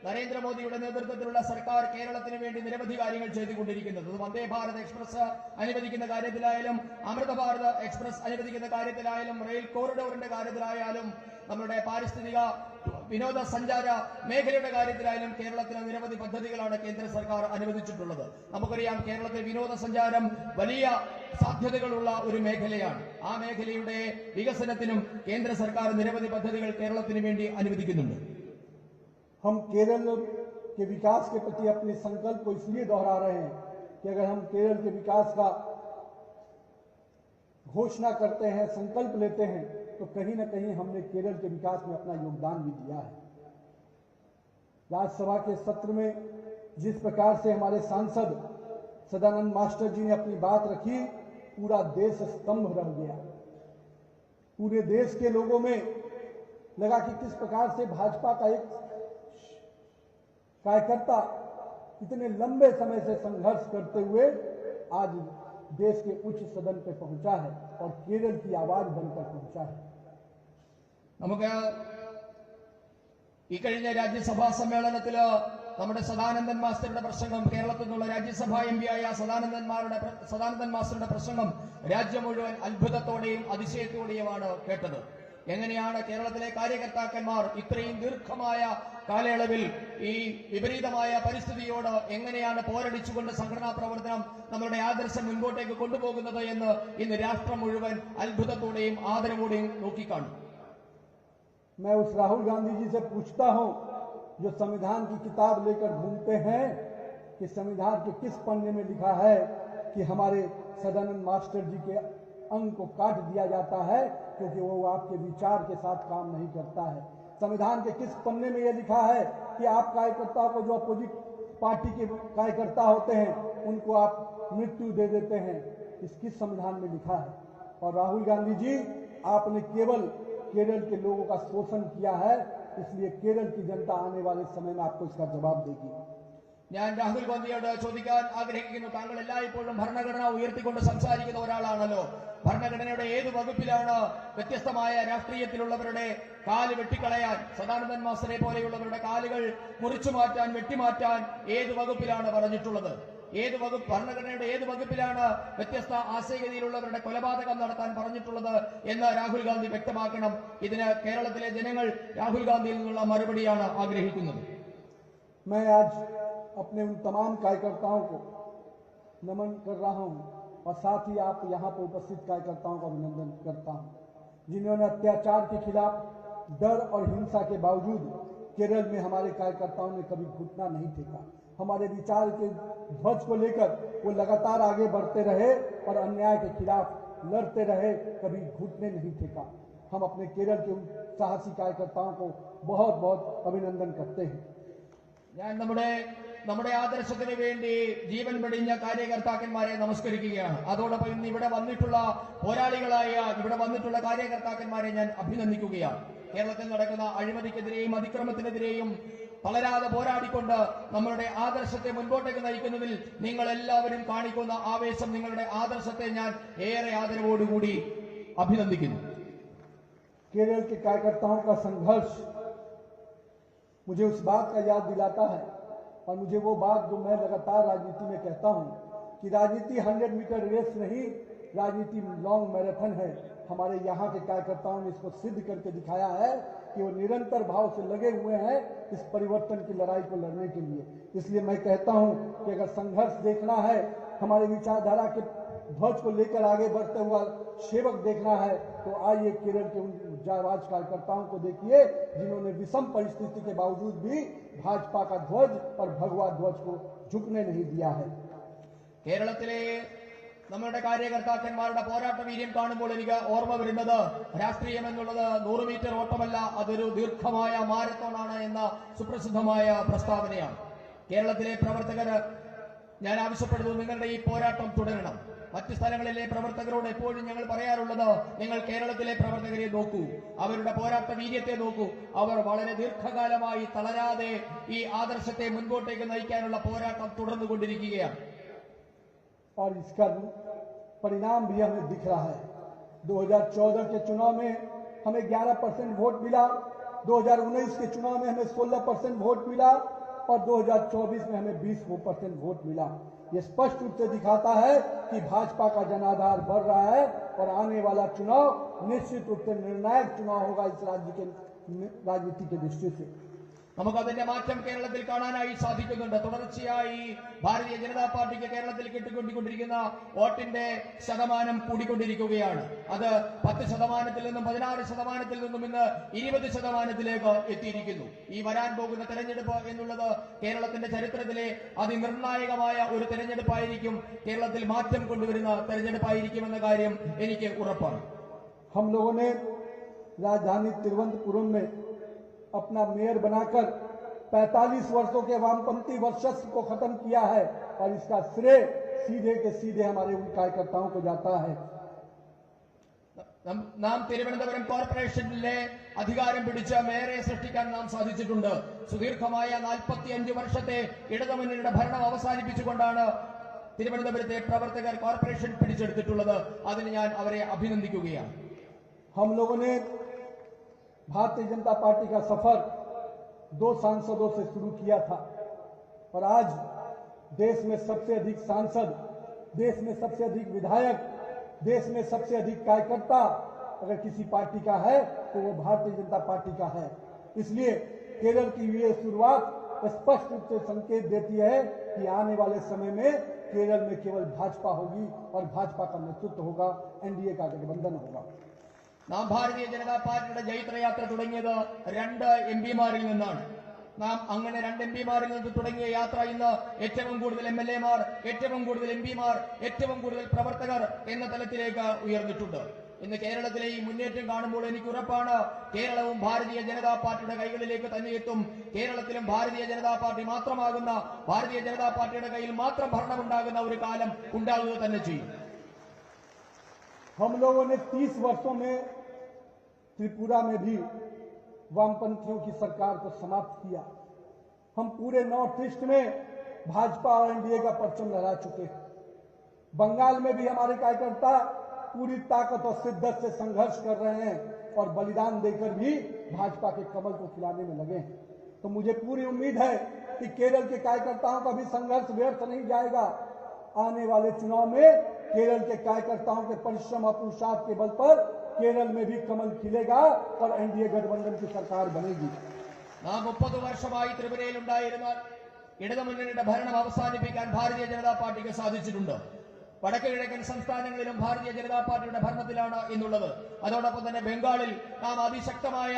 നരേന്ദ്രമോദിയുടെ നേതൃത്വത്തിലുള്ള സർക്കാർ കേരളത്തിന് വേണ്ടി നിരവധി കാര്യങ്ങൾ ചെയ്തുകൊണ്ടിരിക്കുന്നത്. വന്ദേ ഭാരത് എക്സ്പ്രസ് അനുവദിക്കുന്ന കാര്യത്തിലായാലും, അമൃത ഭാരത് എക്സ്പ്രസ് അനുവദിക്കുന്ന കാര്യത്തിലായാലും, റെയിൽ കോറിഡോറിന്റെ കാര്യത്തിലായാലും, നമ്മുടെ പാരിസ്ഥിതിക വിനോദസഞ്ചാര മേഖലയുടെ കാര്യത്തിലായാലും കേരളത്തിന് നിരവധി പദ്ധതികളാണ് കേന്ദ്ര സർക്കാർ അനുവദിച്ചിട്ടുള്ളത്. നമുക്കറിയാം, കേരളത്തിൽ വിനോദസഞ്ചാരം വലിയ സാധ്യതകളുള്ള ഒരു മേഖലയാണ്. ആ മേഖലയുടെ വികസനത്തിനും കേന്ദ്ര സർക്കാർ നിരവധി പദ്ധതികൾ കേരളത്തിന് വേണ്ടി അനുവദിക്കുന്നുണ്ട്. हम केरल के विकास के प्रति अपने संकल्प को इसलिए दोहरा रहे हैं कि अगर हम केरल के विकास का घोषणा करते हैं, संकल्प लेते हैं, तो कहीं न कहीं हमने केरल के विकास में अपना योगदान भी दिया है। राज्यसभा के सत्र में जिस प्रकार से हमारे सांसद सदानंद मास्टर जी ने अपनी बात रखी, पूरा देश स्तंभ रह गया। पूरे देश के लोगों में लगा कि किस प्रकार से भाजपा का एक कार्यकर्ता इतने लंबे समय से संघर्ष करते हुए आज देश के उच्च सदन पे पहुंचा है और केरल की आवाज बनकर पहुंचा है। നമുക്ക് ഈ കഴിഞ്ഞ രാജ്യസഭാ സമ്മേളനത്തിൽ നമ്മുടെ സദാനന്ദൻ മാസ്റ്ററുടെ പ്രസംഗം, കേരളത്തിൽ നിന്നുള്ള രാജ്യസഭാ എം പി ആയ സദാനന്ദൻ മാസ്റ്ററുടെ പ്രസംഗം രാജ്യം മുഴുവൻ അത്ഭുതത്തോടെയും അതിശയത്തോടെയുമാണ് കേട്ടത്. എങ്ങനെയാണ് കേരളത്തിലെ കാര്യകർത്താക്കന്മാർ ഇത്രയും ദീർഘമായ കാലയളവിൽ ഈ വിപരീതമായ പരിസ്ഥിതിയോട് എങ്ങനെയാണ് പോരടിച്ചുകൊണ്ട് സംഘടനാ പ്രവർത്തനം, നമ്മുടെ ആദർശം മുൻപോട്ടേക്ക് കൊണ്ടുപോകുന്നത് എന്ന് ഇന്ന് രാഷ്ട്രം മുഴുവൻ അത്ഭുതത്തോടെയും ആദരവോടെയും നോക്കിക്കാണും. मैं उस राहुल गांधी जी से पूछता हूं जो संविधान की किताब लेकर घूमते हैं कि संविधान के किस पन्ने में लिखा है कि हमारे सदानंद मास्टर जी के अंग को काट दिया जाता है क्योंकि वो आपके विचार के साथ काम नहीं करता है। संविधान के किस पन्ने में यह लिखा है कि आप कार्यकर्ताओं को, जो अपोजिट पार्टी के कार्यकर्ता होते हैं, उनको आप मृत्यु दे देते हैं? इस किस संविधान में लिखा है? और राहुल गांधी जी, आपने केवल केरल के लोगों का शोषण किया है, इसलिए केरल की जनता आने वाले समय में आपको इसका जवाब देगी। ഞാൻ രാഹുൽ ഗാന്ധിയോട് ചോദിക്കാൻ ആഗ്രഹിക്കുന്നു, താങ്കൾ എല്ലായ്പ്പോഴും ഭരണഘടന ഉയർത്തിക്കൊണ്ട് സംസാരിക്കുന്ന ഒരാളാണല്ലോ. ഭരണഘടനയുടെ ഏത് വകുപ്പിലാണ് വ്യത്യസ്തമായ രാഷ്ട്രീയത്തിലുള്ളവരുടെ കാല് വെട്ടിക്കളയാൻ, സദാനന്ദൻ മാസ്റ്ററെ പോലെയുള്ളവരുടെ കാലുകൾ മുറിച്ചു മാറ്റാൻ, വെട്ടിമാറ്റാൻ ഏത് വകുപ്പിലാണ് പറഞ്ഞിട്ടുള്ളത്? ഏത് വകുപ്പ്, ഭരണഘടനയുടെ ഏത് വകുപ്പിലാണ് വ്യത്യസ്ത ആശയഗതിയിലുള്ളവരുടെ കൊലപാതകം നടത്താൻ പറഞ്ഞിട്ടുള്ളത് എന്ന് രാഹുൽ ഗാന്ധി വ്യക്തമാക്കണം. ഇതിന് കേരളത്തിലെ ജനങ്ങൾ രാഹുൽ ഗാന്ധിയിൽ നിന്നുള്ള മറുപടിയാണ് ആഗ്രഹിക്കുന്നത്. मैं आज अपने उन तमाम कार्यकर्ताओं को नमन कर रहा हूं और साथ ही आप यहां पर उपस्थित कार्यकर्ताओं का अभिनंदन करता हूं, जिन्होंने अत्याचार के खिलाफ डर और हिंसा के बावजूद केरल में हमारे कार्यकर्ताओं ने कभी घुटना नहीं टेका। हमारे विचार के ध्वज को लेकर वो लगातार आगे बढ़ते रहे और अन्याय के खिलाफ लड़ते रहे, कभी घुटने नहीं टेका। हम अपने केरल के उन साहसी कार्यकर्ताओं को बहुत बहुत अभिनंदन करते हैं। ഞാൻ നമ്മുടെ ആദർശത്തിന് വേണ്ടി ജീവൻ വെടിഞ്ഞ കാര്യകർത്താക്കന്മാരെ നമസ്കരിക്കുകയാണ്. അതോടൊപ്പം ഇന്ന് ഇവിടെ വന്നിട്ടുള്ള പോരാളികളായ ഇവിടെ വന്നിട്ടുള്ള കാര്യകർത്താക്കന്മാരെ ഞാൻ അഭിനന്ദിക്കുകയാണ്. കേരളത്തിൽ നടക്കുന്ന അഴിമതിക്കെതിരെയും അതിക്രമത്തിനെതിരെയും തളരാതെ പോരാടിക്കൊണ്ട് നമ്മളുടെ ആദർശത്തെ മുൻപോട്ടേക്ക് നയിക്കുന്നതിൽ നിങ്ങൾ എല്ലാവരും കാണിക്കുന്ന ആവേശം, നിങ്ങളുടെ ആദർശത്തെ ഞാൻ ഏറെ ആദരവോടുകൂടി അഭിനന്ദിക്കുന്നു. केरल के कार्यकर्ताओं का संघर्ष मुझे उस बात का याद दिलाता है और मुझे वो बात जो मैं लगातार राजनीति में कहता हूं कि राजनीति 100 मीटर रेस नहीं, राजनीति लॉन्ग मैराथन है। हमारे यहाँ के कार्यकर्ताओं ने इसको सिद्ध करके दिखाया है कि वो निरंतर भाव से लगे हुए हैं इस परिवर्तन की लड़ाई को लड़ने के लिए। इसलिए मैं कहता हूं कि अगर संघर्ष देखना है, हमारे विचारधारा के ध्वज को लेकर आगे बढ़ते हुआ सेवक देखना है, तो आइए केरल के उन जाबाज कार्यकर्ताओं को देखिए जिन्होंने विषम परिस्थिति के बावजूद भी भाजपा का ध्वज और भगवा ध्वज को झुकने नहीं दिया है। കേരളത്തിലെ നമ്മുടെ കാര്യകർത്താക്കന്മാരുടെ പോരാട്ട വീര്യം കാണുമ്പോൾ എനിക്ക് ഓർമ്മ വരുന്നത് രാഷ്ട്രീയം എന്നുള്ളത് 100 മീറ്റർ ഓട്ടമല്ല, അതൊരു ദീർഘമായ മാരത്തോണാണ് എന്ന സുപ്രസിദ്ധമായ പ്രസ്താവനയാണ്. കേരളത്തിലെ പ്രവർത്തകർ, ഞാൻ ആവശ്യപ്പെടുന്നു, നിങ്ങളുടെ ഈ പോരാട്ടം തുടരണം. മറ്റ് സ്ഥലങ്ങളിലെ പ്രവർത്തകരോട് എപ്പോഴും ഞങ്ങൾ പറയാറുള്ളത്, നിങ്ങൾ കേരളത്തിലെ പ്രവർത്തകരെ നോക്കൂ, അവരുടെ പോരാട്ട വീര്യത്തെ നോക്കൂ. അവർ വളരെ ദീർഘകാലമായി തളരാതെ ഈ ആദർശത്തെ മുൻപോട്ടേക്ക് നയിക്കാനുള്ള പോരാട്ടം തുടർന്നുകൊണ്ടിരിക്കുകയാണ്. और इसका परिणाम भी हमें दिख रहा है। 2014 के चुनाव में हमें 11% वोट मिला, 2019 के चुनाव में हमें 16% वोट मिला और 2024 में हमें 20% वोट मिला। ये स्पष्ट रूप से दिखाता है कि भाजपा का जनाधार बढ़ रहा है और आने वाला चुनाव निश्चित रूप से निर्णायक चुनाव होगा इस राज्य के राजनीति के दृष्टि से। നമുക്കതിന്റെ മാറ്റം കേരളത്തിൽ കാണാനായി സാധിക്കുന്നുണ്ട്. തുടർച്ചയായി ഭാരതീയ ജനതാ പാർട്ടിക്ക് കേരളത്തിൽ കിട്ടിക്കൊണ്ടിരിക്കുന്ന വോട്ടിന്റെ ശതമാനം കൂടിക്കൊണ്ടിരിക്കുകയാണ്. അത് 10% നിന്നും 16% നിന്നും ഇന്ന് 20%ത്തിലേക്ക് എത്തിയിരിക്കുന്നു. ഈ വരാൻ പോകുന്ന തെരഞ്ഞെടുപ്പ് എന്നുള്ളത് കേരളത്തിന്റെ ചരിത്രത്തിലെ അതിനിർണായകമായ ഒരു തെരഞ്ഞെടുപ്പായിരിക്കും, കേരളത്തിൽ മാറ്റം കൊണ്ടുവരുന്ന തെരഞ്ഞെടുപ്പായിരിക്കുമെന്ന കാര്യം എനിക്ക് ഉറപ്പാണ്. हम लोगों ने राजधानी तिरुवनंतपुरम में अपना मेयर बनाकर 45 वर्षों के वामपंथी वर्चस्व को खत्म किया है और इसका श्रेय सीधे के सीधे हमारे उन कार्यकर्ताओं को जाता है। നാം തിരുവനന്തപുരം കോർപ്പറേഷനിലെ അധികാരം പിടിച്ച മേയറെ സൃഷ്ടിക്കാൻ നാം സാധിച്ചിട്ടുണ്ട്. സുദീർഘമായ 45 വർഷത്തെ ഇടതുമുന്നണിയുടെ ഭരണം അവസാനിപ്പിച്ചുകൊണ്ടാണ് തിരുവനന്തപുരത്തെ പ്രവർത്തകർ കോർപ്പറേഷൻ പിടിച്ചെടുത്തിട്ടുള്ളത്. അതിന് ഞാൻ അവരെ അഭിനന്ദിക്കുകയാണ്. हम लोगों ने भारतीय जनता पार्टी का सफर 2 सांसदों से शुरू किया था और आज देश में सबसे अधिक सांसद, देश में सबसे अधिक विधायक, देश में सबसे अधिक कार्यकर्ता अगर किसी पार्टी का है तो वो भारतीय जनता पार्टी का है। इसलिए केरल की ये शुरुआत स्पष्ट रूप से संकेत देती है कि आने वाले समय में केरल में केवल भाजपा होगी और भाजपा का नेतृत्व होगा, एनडीए का गठबंधन होगा। നാം ഭാരതീയ ജനതാ പാർട്ടിയുടെ ജൈത്രയാത്ര തുടങ്ങിയത് 2 എംപിമാരിൽ നിന്നാണ്. നാം അങ്ങനെ 2 എംപിമാരിൽ നിന്ന് തുടങ്ങിയ യാത്ര ഇന്ന് ഏറ്റവും കൂടുതൽ MLA-മാർ, ഏറ്റവും കൂടുതൽ എംപിമാർ, ഏറ്റവും കൂടുതൽ പ്രവർത്തകർ എന്ന തലത്തിലേക്ക് ഉയർന്നിട്ടുണ്ട്. ഇന്ന് കേരളത്തിലെ ഈ മുന്നേറ്റം കാണുമ്പോൾ എനിക്ക് ഉറപ്പാണ്, കേരളവും ഭാരതീയ ജനതാ പാർട്ടിയുടെ കൈകളിലേക്ക് തന്നെ എത്തും. കേരളത്തിലും ഭാരതീയ ജനതാ പാർട്ടി മാത്രമാകുന്ന, ഭാരതീയ ജനതാ പാർട്ടിയുടെ കയ്യിൽ മാത്രം ഭരണമുണ്ടാകുന്ന ഒരു കാലം ഉണ്ടാകുക തന്നെ ചെയ്യും. हम लोगों ने 30 वर्षों में त्रिपुरा में भी वामपंथियों की सरकार को समाप्त किया। हम पूरे नॉर्थ ईस्ट में भाजपा और एनडीए का परचम लहरा चुके हैं। बंगाल में भी हमारे कार्यकर्ता पूरी ताकत और शिद्दत से संघर्ष कर रहे हैं और बलिदान देकर भी भाजपा के कमल को खिलाने में लगे हैं। तो मुझे पूरी उम्मीद है कि केरल के कार्यकर्ताओं का भी संघर्ष व्यर्थ नहीं जाएगा। आने वाले चुनाव में केरल के कार्यकर्ताओं के परिश्रम और पुरुषार्थ के बल पर केरल में भी कमल खिलेगा और एनडीए गठबंधन की सरकार बनेगी। 30 വർഷമായി ത്രിപുരയിലുണ്ടായിരുന്ന ഇടതുമുന്നണിയുടെ ഭരണം അവസാനിപ്പിക്കാൻ ഭാരതീയ ജനതാ പാർട്ടിക്ക് സാധിച്ചിട്ടുണ്ട്. വടക്കു കിഴക്കൻ സംസ്ഥാനങ്ങളിലും ഭാരതീയ ജനതാ പാർട്ടിയുടെ ഭരണത്തിലാണ് ഇന്നുള്ളത്. അതോടൊപ്പം തന്നെ ബംഗാളിൽ നാം അതിശക്തമായ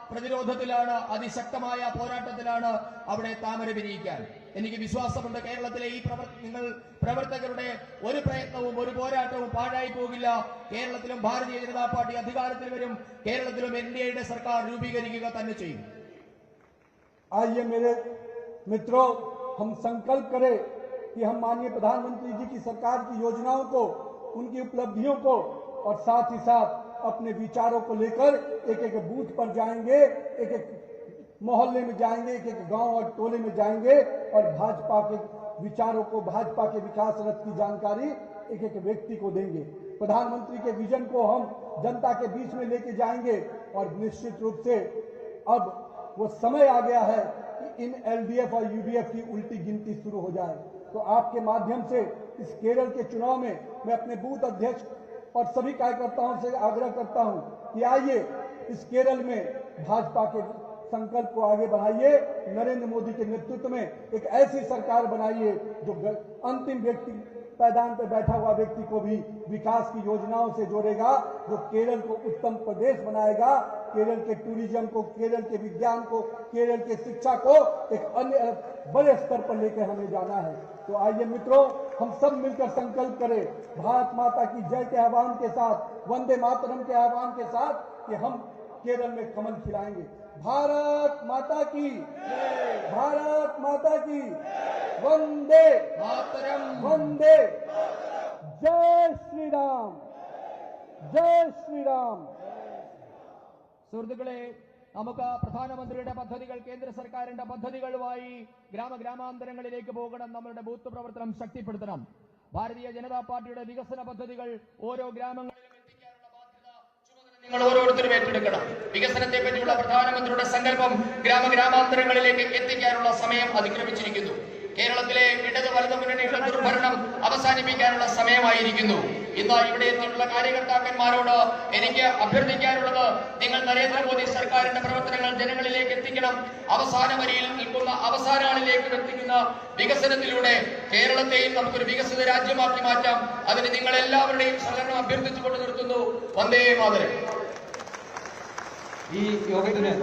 പ്രതിരോധത്തിലാണ്, അതിശക്തമായ പോരാട്ടത്തിലാണ് അവിടെ താമര വിരിയിക്കാൻ. എനിക്ക് വിശ്വാസമുണ്ട് കേരളത്തിലെ ഈ നിങ്ങൾ പ്രവർത്തകരുടെ ഒരു പ്രയത്നവും ഒരു പോരാട്ടവും പാഴായി പോകില്ല. കേരളത്തിലും ഭാരതീയ ജനതാ പാർട്ടി അധികാരത്തിൽ വരും. കേരളത്തിലും എൻഡിഎയുടെ സർക്കാർ രൂപീകരിക്കുക തന്നെ ചെയ്യും. आइए मेरे मित्रों, हम संकल्प करें कि हम माननीय प्रधानमंत्री जी की सरकार की योजनाओं को, उनकी उपलब्धियों को और साथ ही साथ अपने विचारों को लेकर एक एक बूथ पर जाएंगे, एक एक मोहल्ले में जाएंगे, एक एक गांव और टोले में जाएंगे और भाजपा के विचारों को, भाजपा के विकास रथ की जानकारी एक एक व्यक्ति को देंगे। प्रधानमंत्री के विजन को हम जनता के बीच में लेके जाएंगे और निश्चित रूप से अब वो समय आ गया है कि इन एलडीएफ और यूडीएफ की उल्टी गिनती शुरू हो जाए। तो आपके माध्यम से इस केरल के चुनाव में मैं अपने बूथ अध्यक्ष और सभी कार्यकर्ताओं से आग्रह करता हूं कि आइए इस केरल में भाजपा के संकल्प को आगे बढ़ाइए। नरेंद्र मोदी के नेतृत्व में एक ऐसी सरकार बनाइए जो अंतिम व्यक्ति, पैदान पर बैठा हुआ व्यक्ति को भी विकास की योजनाओं से जोड़ेगा, जो केरल को उत्तम प्रदेश बनाएगा, केरल के टूरिज्म को, केरल के विज्ञान को, केरल के शिक्षा को एक अन्य बड़े स्तर पर लेकर हमें जाना है। तो आइए मित्रों, हम सब मिलकर संकल्प करें भारत माता की जय के आह्वान के साथ, वंदे मातरम के आह्वान के साथ कि हम केरल में कमल खिलाएंगे। भारत माता की, भारत माता की, वंदे मातरम, वंदे, जय श्री राम, जय श्री राम। സുഹൃത്തുക്കളെ, നമുക്ക് പ്രധാനമന്ത്രിയുടെ പദ്ധതികൾ, കേന്ദ്ര സർക്കാരിന്റെ പദ്ധതികളുമായി ഗ്രാമാന്തരങ്ങളിലേക്ക് പോകണം. നമ്മളുടെ ബൂത്ത് പ്രവർത്തനം ശക്തിപ്പെടുത്തണം. ഭാരതീയ ജനതാ പാർട്ടിയുടെ വികസന പദ്ധതികൾ ഓരോ ഗ്രാമങ്ങളിലും എത്തിക്കാനുള്ള ബാധ്യത, ചുമതല നിങ്ങൾ ഓരോരുത്തരും ഏറ്റെടുക്കണം. വികസനത്തെ പറ്റിയുള്ള പ്രധാനമന്ത്രിയുടെ സങ്കല്പം ഗ്രാമാന്തരങ്ങളിലേക്ക് എത്തിക്കാനുള്ള സമയം അതിക്രമിച്ചിരിക്കുന്നു. കേരളത്തിലെ ഇടത് വലത് മുന്നണികളുടെ ദുർഭരണം അവസാനിപ്പിക്കാനുള്ള സമയമായിരിക്കുന്നു. ഇന്ന് ഇവിടെ എത്തിയിട്ടുള്ള കാര്യകർത്താക്കന്മാരോട് എനിക്ക് അഭ്യർത്ഥിക്കാനുള്ളത്, നിങ്ങൾ നരേന്ദ്രമോദി സർക്കാരിന്റെ പ്രവർത്തനങ്ങൾ ജനങ്ങളിലേക്ക് എത്തിക്കണം. അവസാന വരിയിൽ നിൽക്കുന്ന അവസാന ആളിലേക്ക് എത്തിക്കുന്ന വികസനത്തിലൂടെ കേരളത്തെയും നമുക്കൊരു വികസിത രാജ്യമാക്കി മാറ്റാം. അതിന് നിങ്ങൾ എല്ലാവരുടെയും സഹകരണം അഭ്യർത്ഥിച്ചുകൊണ്ട് നിർത്തുന്നു. വന്ദേ മാതരം. ഈ യോഗത്തിന്